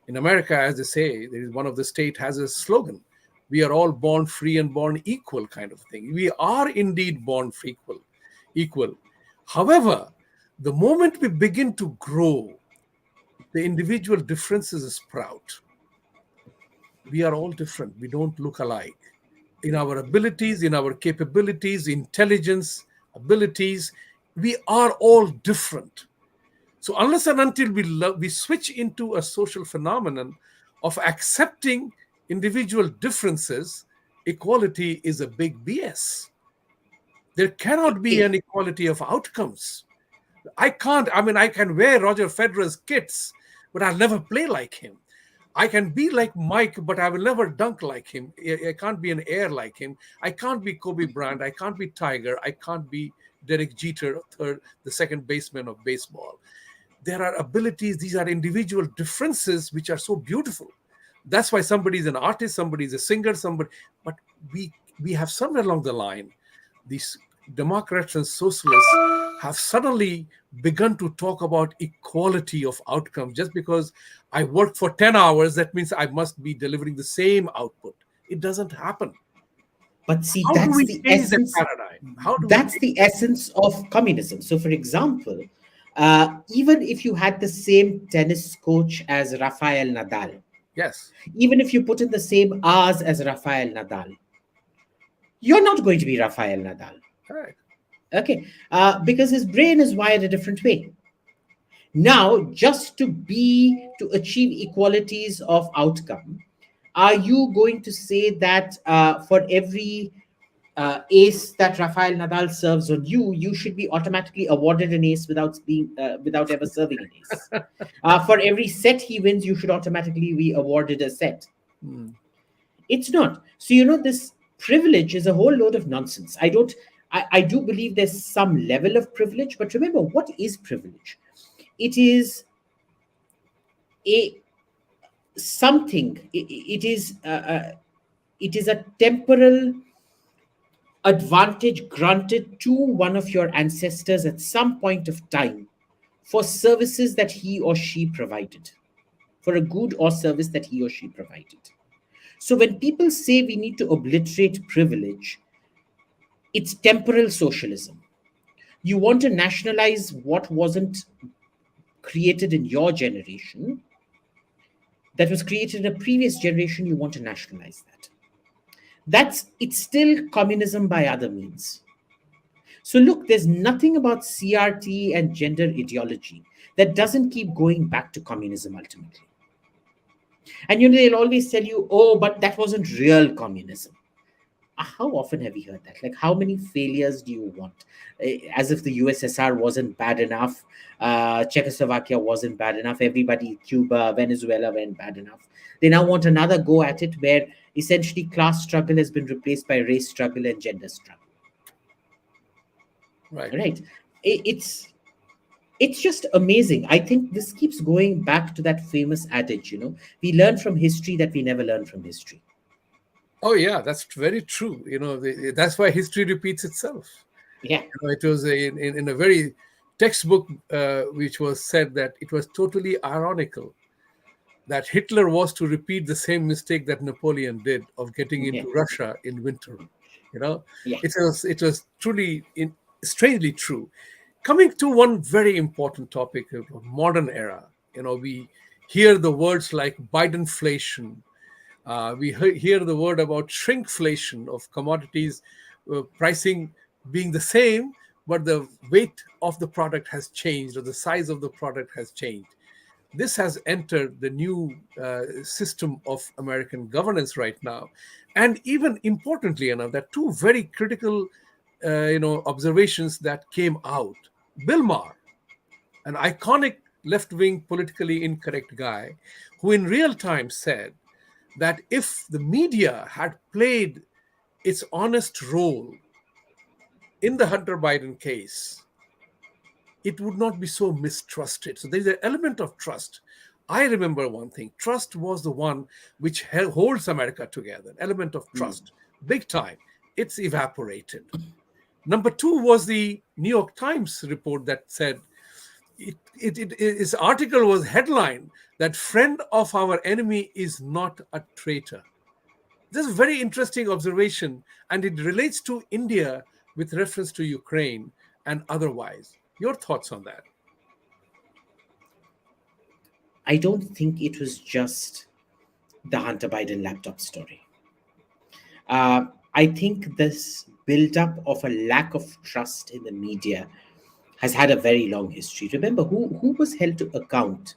in America, as they say, there is one of the state has a slogan: "We are all born free and born equal," kind of thing. We are indeed born free, equal. However, the moment we begin to grow, the individual differences sprout. We are all different. We don't look alike in our abilities, in our capabilities, intelligence, abilities. We are all different. So unless and until we switch into a social phenomenon of accepting individual differences, equality is a big BS. There cannot be an equality of outcomes. I can wear Roger Federer's kits, but I'll never play like him. I can be like Mike, but I will never dunk like him. I can't be an air like him. I can't be Kobe Bryant. I can't be Tiger. I can't be Derek Jeter, the second baseman of baseball. There are abilities. These are individual differences which are so beautiful. That's why somebody's an artist, somebody's a singer, but we have somewhere along the line, these Democrats and socialists have suddenly begun to talk about equality of outcome. Just because I work for 10 hours, that means I must be delivering the same output. It doesn't happen. But see, that's the essence. That's the essence of communism. So, for example, even if you had the same tennis coach as Rafael Nadal, yes, even if you put in the same hours as Rafael Nadal, you're not going to be Rafael Nadal. Correct. Okay, because his brain is wired a different way. Now, just to achieve equalities of outcome, are you going to say that for every ace that Rafael Nadal serves on you, you should be automatically awarded an ace without ever serving an ace. For every set he wins, you should automatically be awarded a set. Hmm. It's not. So this privilege is a whole load of nonsense. I do believe there's some level of privilege, but remember, what is privilege? It is a something. It is a temporal advantage granted to one of your ancestors at some point of time for services that he or she provided, for a good or service that he or she provided. So when people say we need to obliterate privilege, it's temporal socialism. You want to nationalize what wasn't created in your generation, that was created in a previous generation, you want to nationalize that. It's still communism by other means. So look, there's nothing about CRT and gender ideology that doesn't keep going back to communism ultimately. And they'll always tell you, oh, but that wasn't real communism. How often have you heard that? Like, how many failures do you want? As if the USSR wasn't bad enough, Czechoslovakia wasn't bad enough, everybody, Cuba, Venezuela weren't bad enough. They now want another go at it where essentially class struggle has been replaced by race struggle and gender struggle. Right. It's just amazing. I think this keeps going back to that famous adage, we learn from history that we never learn from history. Oh yeah, that's very true. That's why history repeats itself. Yeah. It was in a very textbook which was said that it was totally ironical that Hitler was to repeat the same mistake that Napoleon did of getting into Russia in winter. It was truly strangely true. Coming to one very important topic of modern era, we hear the words like Bidenflation. We hear the word about shrinkflation of commodities pricing being the same, but the weight of the product has changed or the size of the product has changed. This has entered the new system of American governance right now. And even importantly enough, there are two very critical observations that came out. Bill Maher, an iconic left-wing politically incorrect guy, who in real time said that if the media had played its honest role in the Hunter Biden case, it would not be so mistrusted. So there's an element of trust. I remember one thing. Trust was the one which holds America together. Element of trust. Big time. It's evaporated. Number two was the New York Times report that said, its article was headlined that friend of our enemy is not a traitor. This is a very interesting observation, and it relates to India with reference to Ukraine and otherwise. Your thoughts on that? I don't think it was just the Hunter Biden laptop story. I think this build-up of a lack of trust in the media has had a very long history. Remember, who was held to account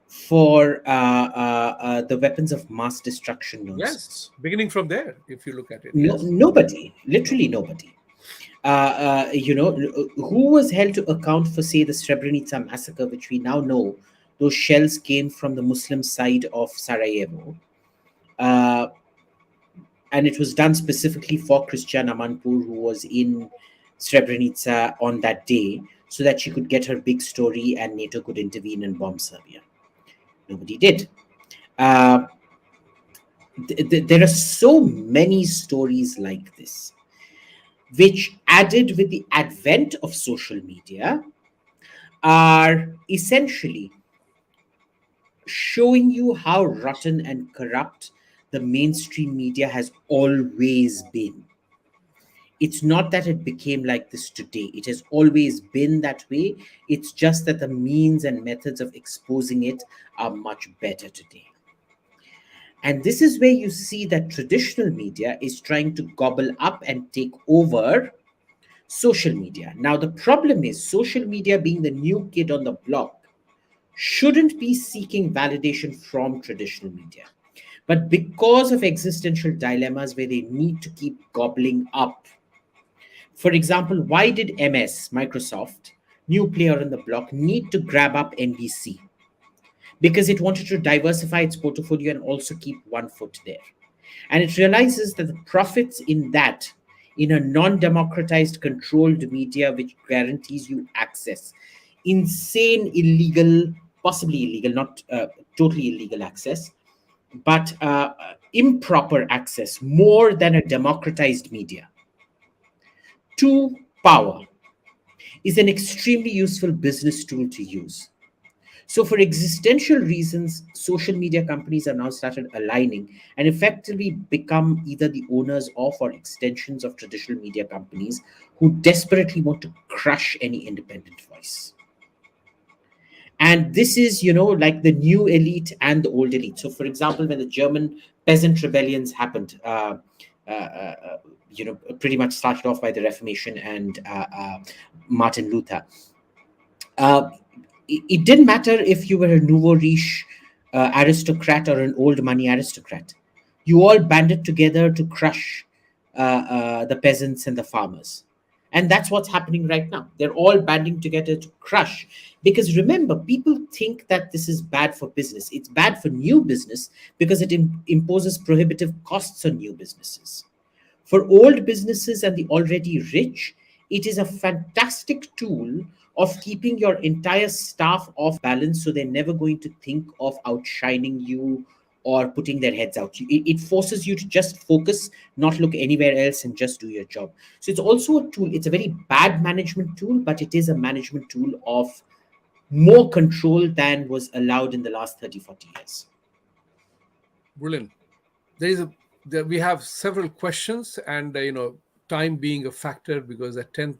for the weapons of mass destruction nonsense? Yes, beginning from there, if you look at it. Nobody, literally nobody. Who was held to account for, say, the Srebrenica massacre, which we now know those shells came from the Muslim side of Sarajevo. And it was done specifically for Christiana Amanpour, who was in Srebrenica on that day, so that she could get her big story and NATO could intervene and bomb Serbia. Nobody did. There are so many stories like this, which, added with the advent of social media, are essentially showing you how rotten and corrupt the mainstream media has always been. It's not that it became like this today. It has always been that way. It's just that the means and methods of exposing it are much better today. And this is where you see that traditional media is trying to gobble up and take over social media. Now, the problem is social media, being the new kid on the block, shouldn't be seeking validation from traditional media. but because of existential dilemmas where they need to keep gobbling up. For example, why did MS, Microsoft, new player on the block, need to grab up NBC? Because it wanted to diversify its portfolio and also keep one foot there. And it realizes that the profits in that, in a non democratized, controlled media which guarantees you access, insane, illegal, possibly illegal, not totally illegal access, but improper access more than a democratized media to power is an extremely useful business tool to use. So, for existential reasons, social media companies have now started aligning and effectively become either the owners of or extensions of traditional media companies who desperately want to crush any independent voice. And this is, like the new elite and the old elite. So, for example, when the German peasant rebellions happened, uh, uh, uh, pretty much started off by the Reformation and Martin Luther. Uh, it didn't matter if you were a nouveau riche aristocrat or an old money aristocrat. You all banded together to crush the peasants and the farmers. And that's what's happening right now. They're all banding together to crush. Because remember, people think that this is bad for business. It's bad for new business because it imposes prohibitive costs on new businesses. For old businesses and the already rich, it is a fantastic tool of keeping your entire staff off balance so they're never going to think of outshining you or putting their heads out. It forces you to just focus, not look anywhere else, and just do your job. So it's also a tool. It's a very bad management tool, but it is a management tool of more control than was allowed in the last 30, 40 years. Brilliant. We have several questions, and time being a factor, because at 10,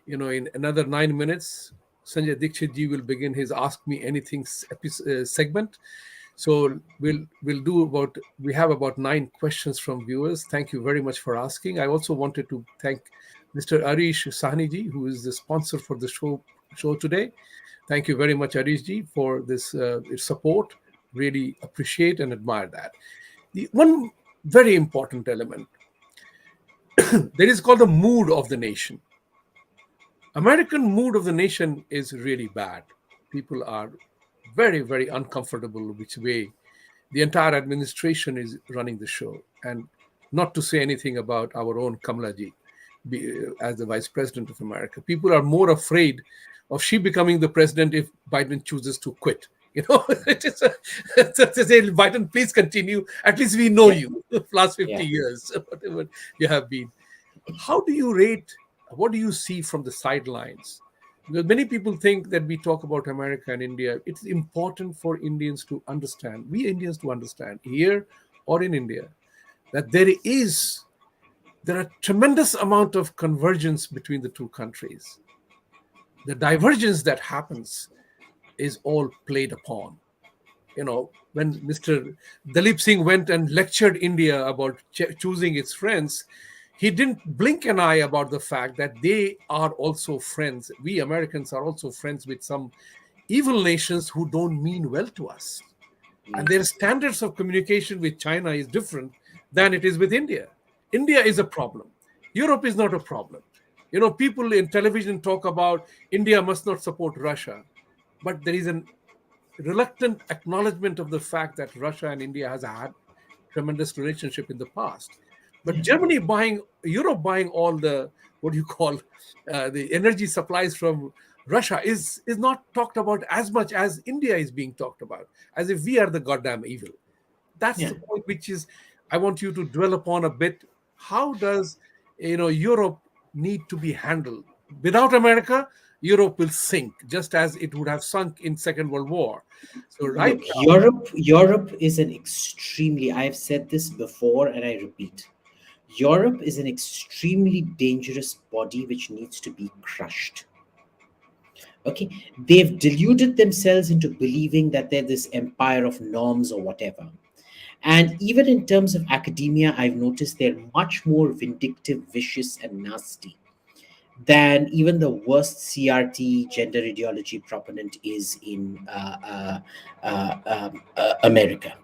in another 9 minutes, Sanjay Dikshit ji will begin his Ask Me Anything segment. So we have about 9 questions from viewers. Thank you very much for asking. I also wanted to thank Mr. Arish Sahni ji, who is the sponsor for the show today. Thank you very much, Arish ji, for this support. Really appreciate and admire that. The one very important element that is called the mood of the nation. American mood of the nation is really bad. People are very, very uncomfortable which way the entire administration is running the show. And not to say anything about our own Kamala ji as the Vice President of America. People are more afraid of she becoming the president if Biden chooses to quit. It is to say, Biden, please continue. At least we know you last 50 years, whatever you have been. How do you rate? What do you see from the sidelines? Because many people think that we talk about America and India. It's important for Indians to understand, we Indians to understand here or in India, that there are tremendous amount of convergence between the two countries. The divergence that happens is all played upon. When Mr. Dalip Singh went and lectured India about choosing its friends, he didn't blink an eye about the fact that they are also friends. We Americans are also friends with some evil nations who don't mean well to us. And their standards of communication with China is different than it is with India. India is a problem. Europe is not a problem. People in television talk about India must not support Russia, but there is a reluctant acknowledgement of the fact that Russia and India has had tremendous relationship in the past. But Germany Europe buying all the, the energy supplies from Russia is not talked about as much as India is being talked about, as if we are the goddamn evil. That's the point which is, I want you to dwell upon a bit. How does, Europe need to be handled? Without America, Europe will sink, just as it would have sunk in Second World War. So Look, Europe is an extremely, I've said this before and I repeat, Europe is an extremely dangerous body which needs to be crushed. Okay, they've deluded themselves into believing that they're this empire of norms or whatever. And even in terms of academia, I've noticed they're much more vindictive, vicious, and nasty than even the worst CRT gender ideology proponent is in America.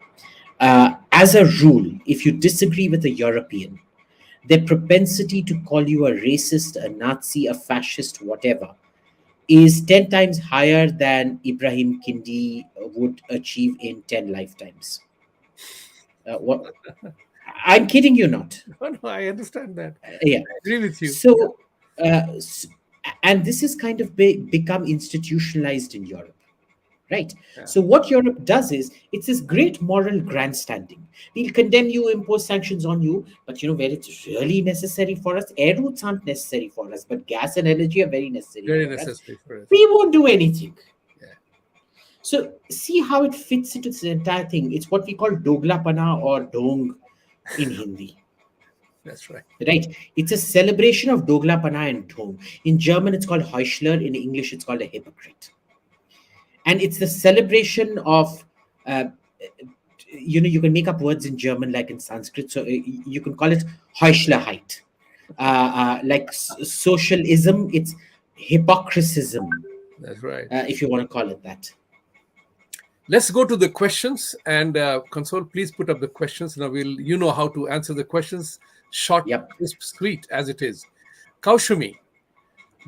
as a rule, if you disagree with a European, their propensity to call you a racist, a Nazi, a fascist, whatever, is 10 times higher than Ibrahim Kindi would achieve in 10 lifetimes. What I'm kidding you not. No, no, I understand that. Yeah. I agree with you. So, s- and this has kind of become institutionalized in Europe, right? Yeah. So, what Europe does is it's this great moral grandstanding. We'll condemn you, impose sanctions on you, but where it's really necessary for us, air routes aren't necessary for us, but gas and energy are very necessary Very for us. necessary for us. We won't do anything. Yeah. So, see how it fits into this entire thing. It's what we call doglapana or dong in Hindi. That's right. Right. It's a celebration of Doglapana and Dhong. In German, it's called Heuchler. In English, it's called a hypocrite. And it's the celebration of, uh, you can make up words in German like in Sanskrit. So you can call it Heuchlerheit. Socialism, it's hypocrisicism, That's right. if you want to call it that. Let's go to the questions, and Console, please put up the questions. Now you know how to answer the questions. Short, Yep. crisp, sweet as it is. Kaushumi,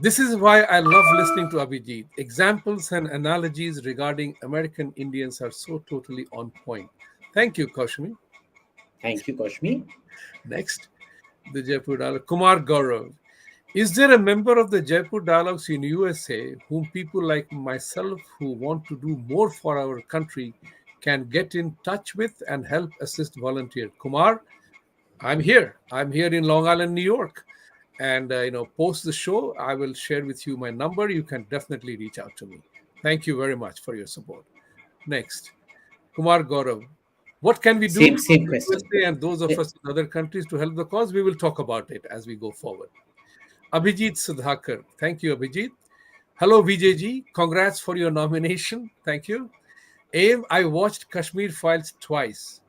this is why I love listening to Abhijit. Examples and analogies regarding American Indians are so totally on point. Thank you, Kaushumi. Thank you, Koshmi. Next, the Jaipur Dialogue. Kumar Gaurav. Is there a member of the Jaipur Dialogues in USA whom people like myself who want to do more for our country can get in touch with and help assist volunteer? Kumar, I'm here. I'm here in Long Island, New York. And, post the show, I will share with you my number. You can definitely reach out to me. Thank you very much for your support. Next, Kumar Gaurav. What can we do Same from the question. USA and those of us in other countries to help the cause? We will talk about it as we go forward. Abhijit Sudhakar. Thank you, Abhijit. Hello, VJG. Congrats for your nomination. Thank you. Aim, I watched Kashmir Files twice.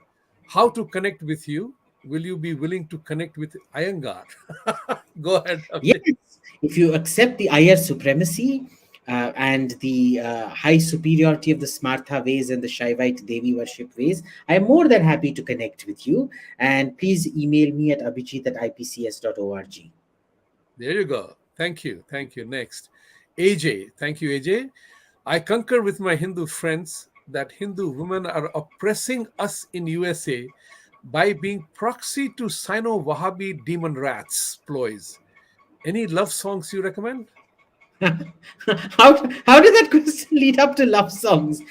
How to connect with you? Will you be willing to connect with Iyengar? Go ahead, Yes, Abhijit. if you accept the Iyer supremacy and the high superiority of the Smartha ways and the Shaivite Devi worship ways, I am more than happy to connect with you. And please email me at abhijit@ipcs.org. There you go. Thank you. Thank you. Next, AJ. Thank you, AJ. I concur with my Hindu friends that Hindu women are oppressing us in USA by being proxy to Sino-Wahhabi demon rats ploys. Any love songs you recommend? How did that question lead up to love songs?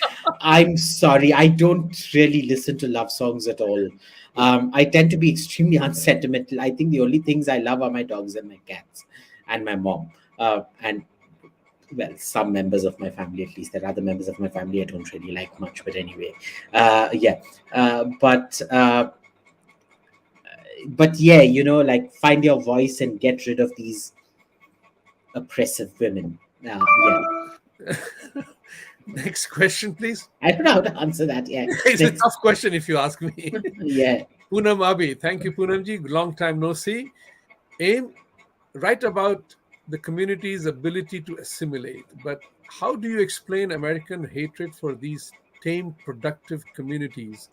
I'm sorry, I don't really listen to love songs at all. I tend to be extremely unsentimental. I think the only things I love are my dogs and my cats and my mom. And well, some members of my family, at least. There are other members of my family I don't really like much, but anyway, yeah. But yeah, like find your voice and get rid of these oppressive women. Yeah. Next question, please. I don't know how to answer that. Yeah. It's a tough question if you ask me. Yeah. Poonam Abi. Thank you, Poonamji. Long time no see. Aim, write about the community's ability to assimilate, but how do you explain American hatred for these tame, productive communities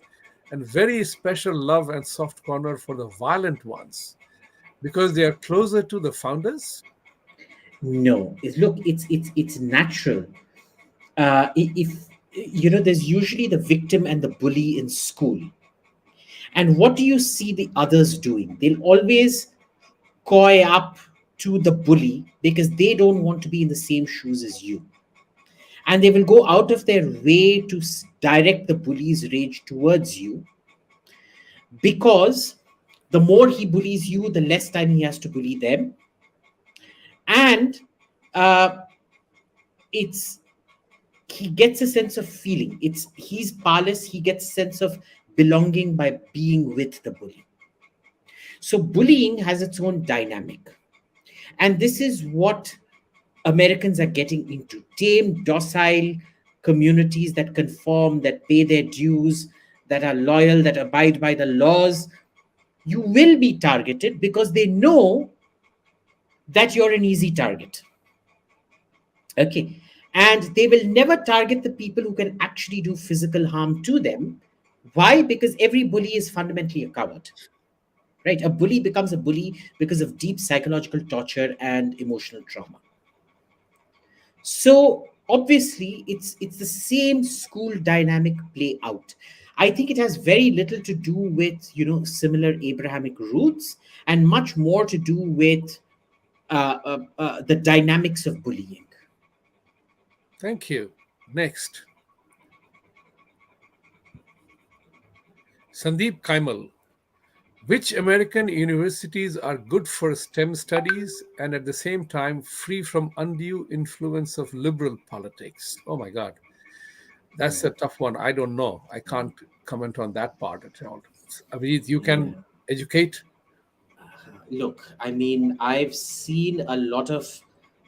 and very special love and soft corner for the violent ones? Because they are closer to the founders? No. Look, it's natural. If there's usually the victim and the bully in school, and what do you see the others doing? They'll always coy up to the bully because they don't want to be in the same shoes as you, and they will go out of their way to direct the bully's rage towards you, because the more he bullies you, the less time he has to bully them. And uh, it's he gets a sense of feeling. He's powerless. He gets a sense of belonging by being with the bully. So bullying has its own dynamic, and this is what Americans are getting into: tame, docile communities that conform, that pay their dues, that are loyal, that abide by the laws. You will be targeted because they know that you're an easy target. Okay. And they will never target the people who can actually do physical harm to them, Why? Because every bully is fundamentally a coward, right? A bully becomes a bully because of deep psychological torture and emotional trauma. So obviously it's the same school dynamic play out. I think it has very little to do with, similar Abrahamic roots, and much more to do with the dynamics of bullying. Thank you. Next, Sandeep Kaimal. Which American universities are good for STEM studies and at the same time free from undue influence of liberal politics? Oh my God, that's a tough one. I don't know. I can't comment on that part at all. Abhijit, you can educate. Look, I mean, I've seen a lot of,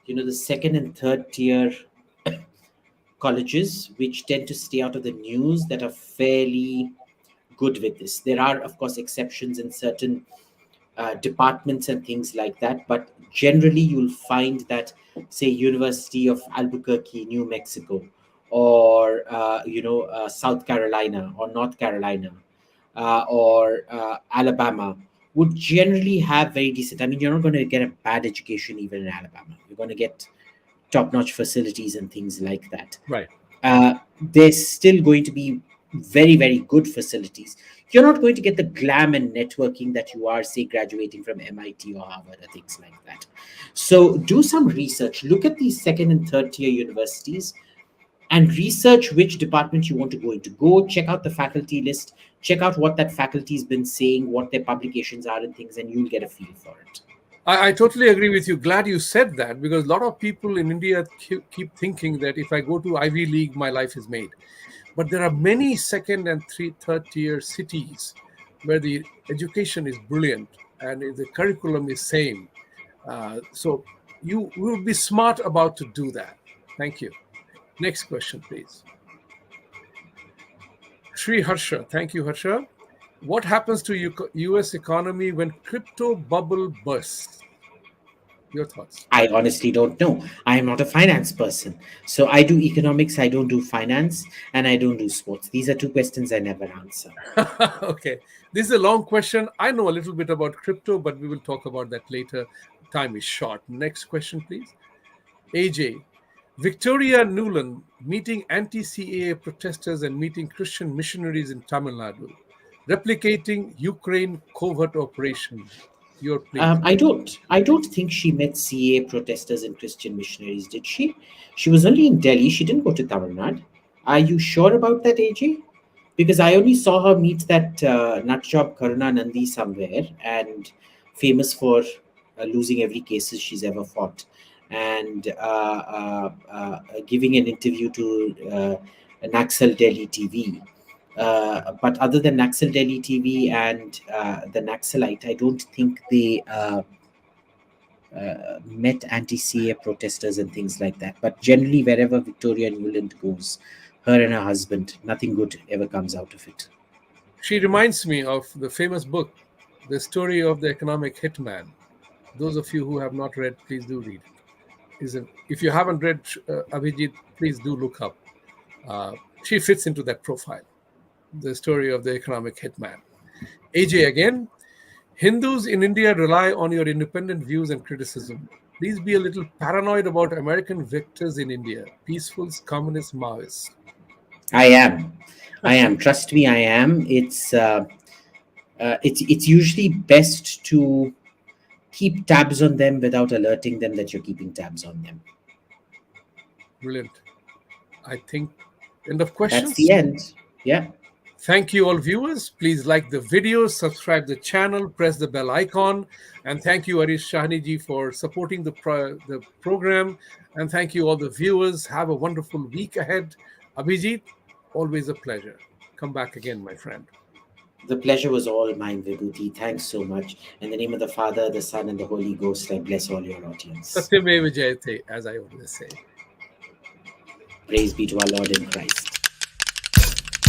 the second and third tier colleges which tend to stay out of the news, that are fairly good with this. There are, of course, exceptions in certain departments and things like that, but generally you'll find that, say, University of Albuquerque, New Mexico, or South Carolina or North Carolina, or Alabama, would generally have very decent. I mean, you're not going to get a bad education even in Alabama. You're going to get top-notch facilities and things like that. Right. There's still going to be very, very good facilities. You're not going to get the glam and networking that you are, say, graduating from MIT or Harvard or things like that. So do some research. Look at these second and third tier universities and research which department you want to go into. Go check out the faculty list, check out what that faculty has been saying, what their publications are and things, and you'll get a feel for it. I totally agree with you. Glad you said that, because a lot of people in India keep thinking that if I go to Ivy League, my life is made. But there are many second and third tier cities where the education is brilliant and the curriculum is same. So you will be smart about to do that. Thank you. Next question, please. Sri Harsha. Thank you, Harsha. What happens to US economy when crypto bubble bursts? Your thoughts. I honestly don't know. I am not a finance person. So I do economics, I don't do finance, and I don't do sports. These are two questions I never answer. Okay. This is a long question. I know a little bit about crypto, but we will talk about that later. Time is short. Next question, please. AJ. Victoria Nuland meeting anti-CAA protesters and meeting Christian missionaries in Tamil Nadu, replicating Ukraine covert operation. Your please. I don't think she met CA protesters and Christian missionaries, did she? She was only in Delhi. She didn't go to Tamil Nadu. Are you sure about that, AJ? Because I only saw her meet that nutjob Karuna Nandi somewhere, and famous for losing every cases she's ever fought, and giving an interview to Naxal Delhi TV. But other than Naxal Delhi TV and the Naxalite, I don't think they met anti-CA protesters and things like that. But generally, wherever Victoria Nuland goes, her and her husband, nothing good ever comes out of it. She reminds me of the famous book, The Story of the Economic Hitman. Those of you who have not read, please do read it. If you haven't read Abhijit, please do look up. She fits into that profile. The Story of the Economic Hitman. AJ again. Hindus in India rely on your independent views and criticism. Please be a little paranoid about American victors in India, peacefuls, communists, Maoists. I am. Trust me, I am. It's usually best to keep tabs on them without alerting them that you're keeping tabs on them. Brilliant. I think end of questions. That's the end. Yeah. Thank you all viewers. Please like the video, subscribe the channel, press the bell icon. And thank you Arish Shahani ji for supporting the program. And thank you all the viewers. Have a wonderful week ahead. Abhijit, always a pleasure. Come back again, my friend. The pleasure was all mine, Vibhuti. Thanks so much. In the name of the Father, the Son, and the Holy Ghost, I bless all your audience. Satyameva Jayate, as I always say. Praise be to our Lord in Christ.